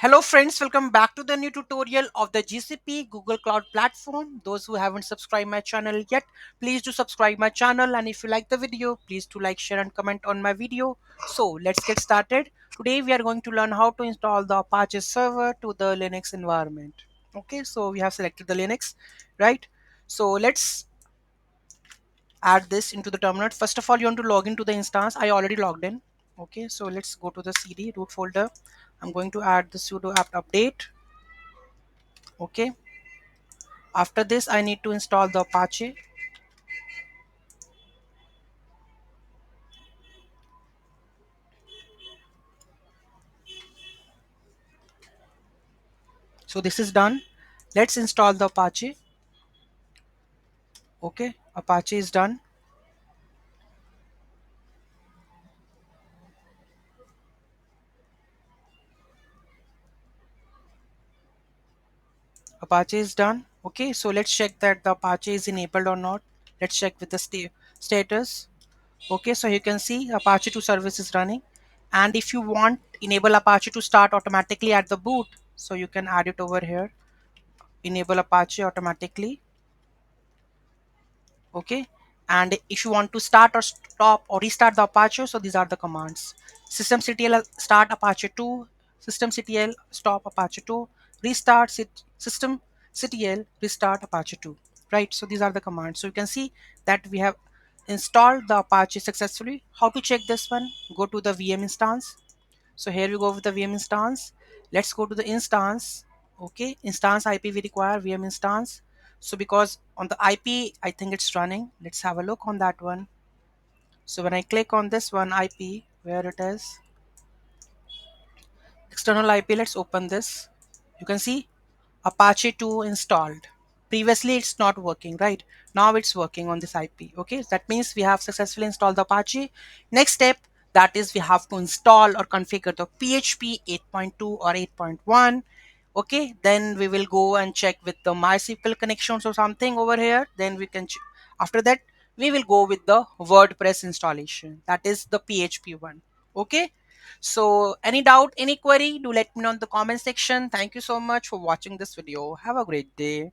Hello friends, welcome back to the new tutorial of the GCP Google Cloud Platform. Those who haven't subscribed my channel yet, please do subscribe my channel, and if you like the video, please do like, share and comment on my video. So let's get started. Today we are going to learn how to install the Apache server to the Linux environment. Okay, so we have selected the Linux, right? So let's add this into the terminal. First of all, you want to log into the instance. I already logged in. Okay, so let's go to the cd root folder. I'm going to add the sudo apt update. Okay, after this I need to install the Apache. So this is done. Let's install the Apache. Okay, Apache is done. Apache is done. Okay, so let's check that the Apache is enabled or not. Let's check with the status. Okay, so you can see Apache 2 service is running, and if you want enable Apache to start automatically at the boot, so you can add it over here. Enable Apache automatically. Okay, and if you want to start or stop or restart the Apache, so these are the commands: systemctl start Apache 2, systemctl stop Apache 2, restart systemctl restart Apache 2, right? So these are the commands. So you can see that we have installed the Apache successfully. How to check this one? Go to the VM instance. So here we go with the VM instance. Let's go to the instance. Okay, instance IP we require VM instance. So because on the IP, I think it's running. Let's have a look on that one. So when I click on this one IP, where it is, external IP, let's open this. You can see Apache 2 installed. Previously it's not working, right? Now it's working on this IP. Okay, so that means we have successfully installed the Apache. Next step, that is we have to install or configure the PHP 8.2 or 8.1. Okay, then we will go and check with the MySQL connections or something over here. Then we can after that we will go with the WordPress installation, that is the PHP one. Okay, so any doubt, any query, do let me know in the comment section. Thank you so much for watching this video. Have a great day.